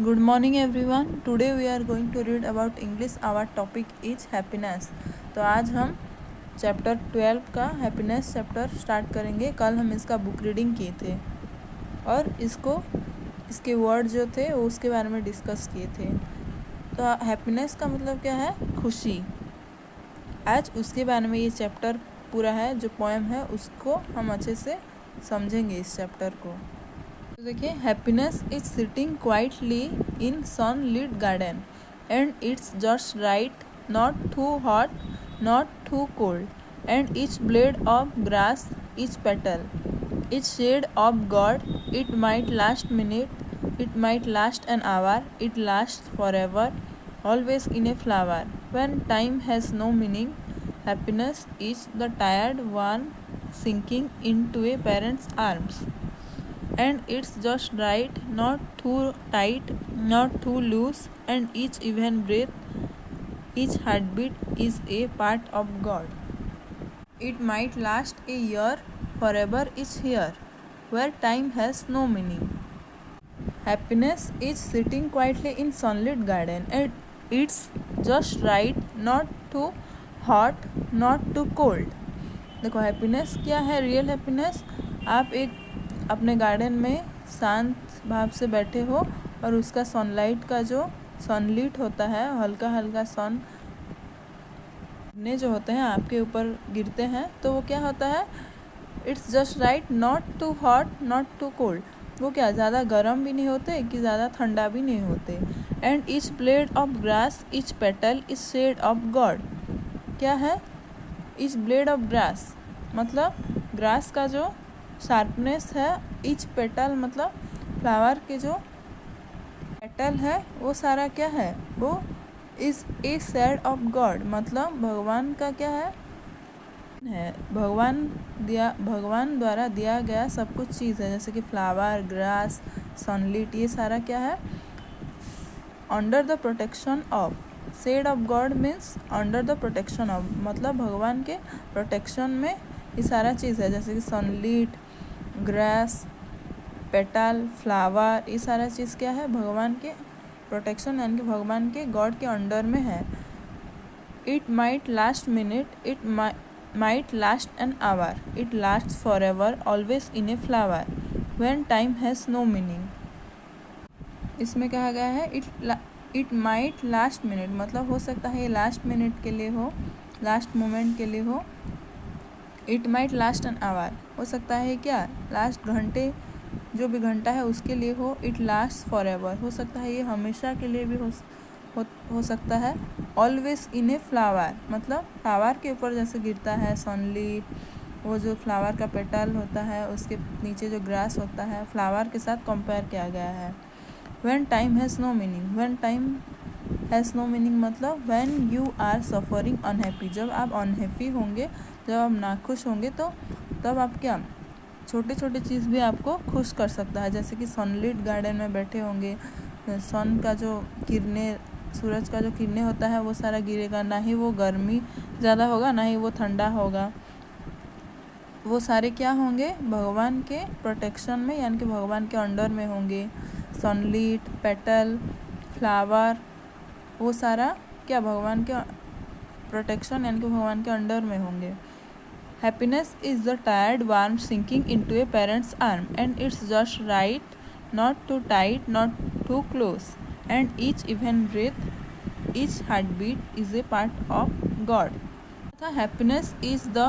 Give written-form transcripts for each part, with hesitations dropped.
Good morning everyone. Today we are going to read about English. Our topic is happiness. तो आज हम chapter 12 का happiness chapter start करेंगे। कल हम इसका बुक रीडिंग किए थे और इसके वर्ड जो थे वो उसके बारे में डिस्कस किए थे। तो हैप्पीनेस का मतलब क्या है? खुशी। आज उसके बारे में ये चैप्टर पूरा है, जो पोएम है उसको हम अच्छे से समझेंगे इस चैप्टर को। तो देखिए, happiness is sitting quietly in sunlit garden and it's just right, not too hot not too cold, and each blade of grass, each petal, each shade of God, it might last minute, it might last an hour, it last forever, always in a flower. When time has no meaning, happiness is the tired one sinking into a parent's arms. And it's just right, not too tight, not too loose, and each even breath, each heartbeat is a part of God. It might last a year, forever is here, where time has no meaning. Happiness is sitting quietly in sunlit garden, and it's just right, not too hot, not too cold. देखो, happiness क्या है? Real happiness, आप एक अपने garden में शांत भाव से बैठे हो और उसका सनलाइट का जो सनलीट होता है, हल्का हल्का सन ने जो होते हैं आपके ऊपर गिरते हैं, तो वो क्या होता है? It's just right, not too hot not too cold. वो क्या ज़्यादा गर्म भी नहीं होते कि ज़्यादा ठंडा भी नहीं होते। And each blade of grass, each petal, each shade of God. क्या है ईच ब्लेड ऑफ ग्रास? मतलब ग्रास का जो शार्पनेस है, ईच पेटल मतलब फ्लावर के जो पेटल है, वो सारा क्या है? वो is a shade of God, मतलब भगवान का क्या है? भगवान द्वारा दिया गया सब कुछ चीज़ है, जैसे कि फ्लावर, ग्रास, सनलिट, ये सारा क्या है? Under the protection of. Shade of God means under the protection of, मतलब भगवान के प्रोटेक्शन में ये सारा चीज़ है, जैसे कि सनलिट, ग्रास, पेटल, फ्लावर, ये सारा चीज़ क्या है? भगवान के प्रोटेक्शन यानी कि भगवान के गॉड के अंडर में है। It might last minute, it might last an hour, it last forever, always in a flower, when time has no meaning. इसमें कहा गया है इट माइट लास्ट मिनट, मतलब हो सकता है ये लास्ट मिनट के लिए हो, लास्ट मोमेंट के लिए हो। It might last an our, हो सकता है क्या? लास्ट घंटे, जो भी घंटा है उसके लिए हो। इट लास्ट फॉर एवर, हो सकता है ये हमेशा के लिए भी हो सकता है। ऑलवेज इन ए फ्लावर, मतलब फ्लावर के ऊपर जैसे गिरता है सनलाइट, वो जो फ्लावर का पेटल होता है उसके नीचे जो ग्रास होता है, फ्लावर के साथ कंपेयर किया गया है। When time has no meaning, when time has no meaning मतलब when you are suffering unhappy, जब आप अनहैप्पी होंगे, जब आप नाखुश होंगे, तो तब आप क्या, छोटे छोटे चीज़ भी आपको खुश कर सकता है। जैसे कि सनलिट गार्डन में बैठे होंगे, सन का जो किरणें, सूरज का जो किरणें होता है वो सारा गिरेगा, ना ही वो गर्मी ज़्यादा होगा ना ही वो ठंडा होगा। वो सारे क्या होंगे? भगवान के प्रोटेक्शन में, यानी कि भगवान के अंडर में होंगे। सनलिट, पेटल, फ्लावर, वो सारा क्या भगवान के प्रोटेक्शन यानी कि भगवान के अंडर में होंगे। Happiness is the tired warm sinking into a parents arm, and it's just right, not too tight not too close, and each even breath, each heartbeat is a part of God. Happiness is the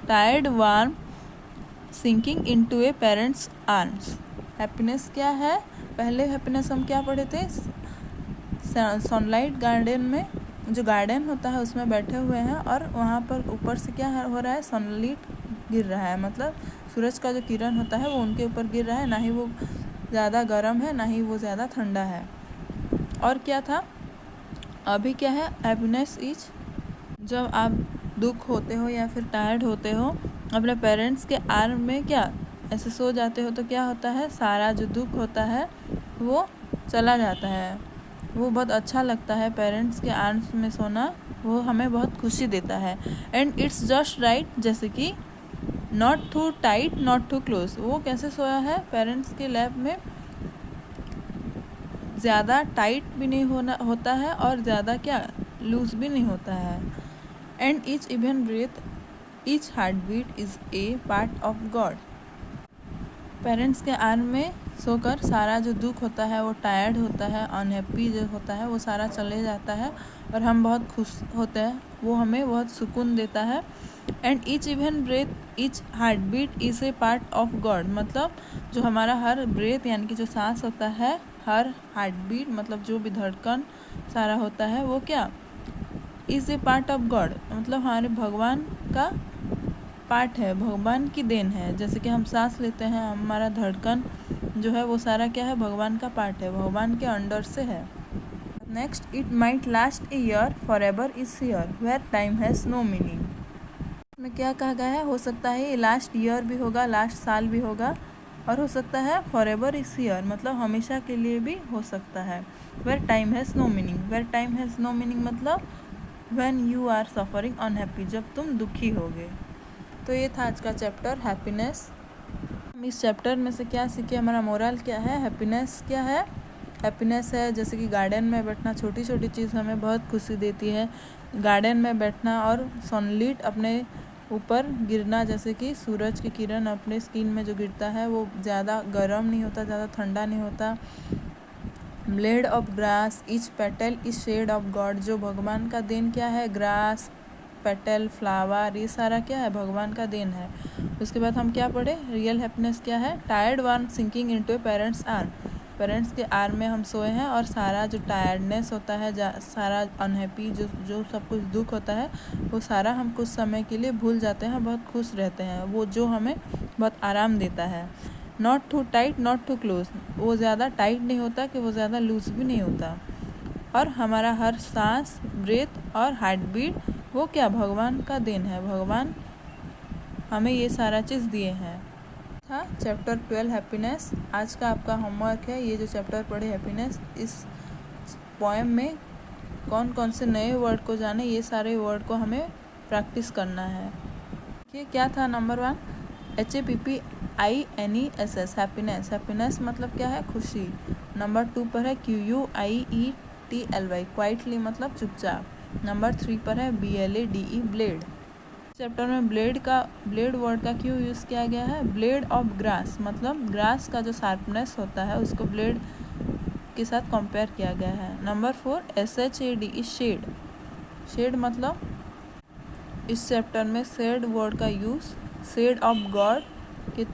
tired worm sinking into a parent's arms. Happiness क्या है? पहले happiness हम क्या पढ़े थे? Sunlight garden में, जो garden होता है उसमें बैठे हुए हैं और वहाँ पर ऊपर से क्या हो रहा है? सनलाइट गिर रहा है, मतलब सूरज का जो किरण होता है वो उनके ऊपर गिर रहा है, ना ही वो ज़्यादा गर्म है ना ही वो ज़्यादा ठंडा है। और क्या था? अभी क्या है? हैप्पीनेस इज, जब आप दुख होते हो या फिर टायर्ड होते हो, अपने पेरेंट्स के आर्म में क्या ऐसे सो जाते हो, तो क्या होता है? सारा जो दुख होता है वो चला जाता है। वो बहुत अच्छा लगता है, पेरेंट्स के आर्म्स में सोना, वो हमें बहुत खुशी देता है। एंड इट्स जस्ट राइट, जैसे कि not too tight not too close, वो कैसे सोया है? पेरेंट्स के लैप में ज़्यादा टाइट भी नहीं होता है और ज़्यादा क्या लूज भी नहीं होता है। And each even breath each heart beat is a part of God. Parents के आर्म में सोकर सारा जो दुख होता है, वो टायर्ड होता है, अनहैप्पी जो होता है वो सारा चले जाता है और हम बहुत खुश होते हैं, वो हमें बहुत सुकून देता है। And each even breath each heart beat is a part of God, मतलब जो हमारा हर ब्रेथ यानी कि जो सांस होता है, हर हार्ट बीट मतलब जो भी धड़कन सारा होता है वो क्या is a part of God, मतलब हमारे भगवान का पार्ट है, भगवान की देन है। जैसे कि हम सांस लेते हैं, हमारा धड़कन जो है वो सारा क्या है भगवान का पार्ट है, भगवान के अंडर से है। Next, it might last a year forever is here where time has no meaning. में क्या कहा गया है, हो सकता है ये लास्ट ईयर भी होगा, लास्ट साल भी होगा, और हो सकता है फॉर एवर इज हियर मतलब हमेशा के लिए भी हो सकता है। Where time has no meaning, where time has no meaning मतलब when you are suffering unhappy, जब तुम दुखी होगे। तो ये था आज का चैप्टर हैप्पीनेस। हम इस चैप्टर में से क्या सीखे, हमारा मोरल क्या है, हैप्पीनेस क्या है। हैप्पीनेस है जैसे कि गार्डन में बैठना, छोटी छोटी चीज़ हमें बहुत खुशी देती है। गार्डन में बैठना और सनलाइट अपने ऊपर गिरना, जैसे कि सूरज की किरण अपने स्किन में जो गिरता है वो ज़्यादा गर्म नहीं होता, ज़्यादा ठंडा नहीं होता। Blade of grass each petal is shade of God, जो भगवान का देन क्या है, ग्रास, पेटल, फ्लावर, ये सारा क्या है भगवान का देन है। उसके बाद हम क्या पढ़े, रियल हैप्पीनेस क्या है, tired one sinking into a parents arm, parents के आर्म में हम सोए हैं और सारा जो टायर्डनेस होता है, सारा अनहैप्पी जो सब कुछ दुख होता है वो सारा हम कुछ समय के लिए भूल जाते हैं, बहुत खुश रहते हैं, वो जो हमें बहुत आराम देता है। Not too tight not too close, वो ज़्यादा टाइट नहीं होता कि वो ज़्यादा लूज भी नहीं होता। और हमारा हर सांस, ब्रेथ और हार्ट बीट वो क्या भगवान का देन है, भगवान हमें ये सारा चीज़ दिए हैं। था चैप्टर 12 हैप्पीनेस। आज का आपका होमवर्क है ये जो चैप्टर पढ़े हैप्पीनेस, इस पोएम में कौन कौन से नए वर्ड को जाने, ये सारे वर्ड को हमें प्रैक्टिस करना है। ये क्या था, नंबर 1 HAPPINESS हैप्पीनेस, हैप्पीनेस मतलब क्या है खुशी। नंबर 2 पर है QUIETLY क्वाइटली मतलब चुपचाप। नंबर 3 पर है BLADE ब्लेड। चैप्टर में ब्लेड वर्ड का क्यों यूज़ किया गया है, ब्लेड ऑफ ग्रास मतलब ग्रास का जो शार्पनेस होता है उसको ब्लेड के साथ कंपेयर किया गया है। नंबर 4 SHAD शेड, शेड मतलब इस चैप्टर में शेड वर्ड का यूज़ शेड ऑफ गॉड के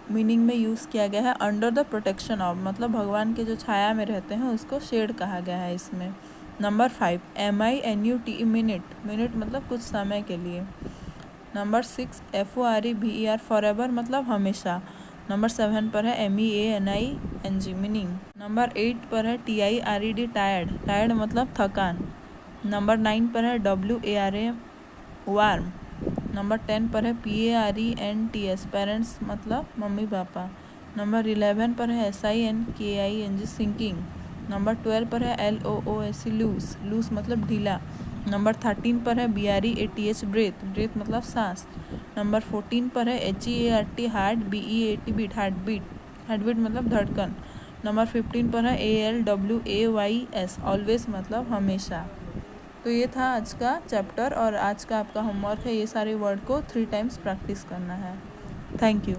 मीनिंग में यूज़ किया गया है। अंडर द प्रोटेक्शन ऑफ मतलब भगवान के जो छाया में रहते हैं उसको शेड कहा गया है इसमें। नंबर 5 MINUTE मिनट, मिनट मतलब कुछ समय के लिए। नंबर 6 FOREVER फॉरएवर मतलब हमेशा। नंबर 7 पर है MEANING मीनिंग। नंबर 8 पर है TIRED टायर्ड, टायर्ड मतलब थकान। नंबर 9 पर है WARM वार्म। नंबर 10 पर है PARENTS पेरेंट्स मतलब मम्मी पापा। नंबर 11 पर है SINKING सिंकिंग। नंबर 12 पर है LOOS लूज, लूज मतलब ढीला। नंबर 13 पर है BREATH ब्रेथ, ब्रेथ मतलब सांस। नंबर 14 पर है HEART heart, BEAT beat, heart beat, heart beat मतलब धड़कन। नंबर 15 पर है ALWAYS ऑलवेज मतलब हमेशा। तो ये था आज का चैप्टर और आज का आपका होमवर्क है, ये सारे वर्ड को 3 टाइम्स प्रैक्टिस करना है। Thank you.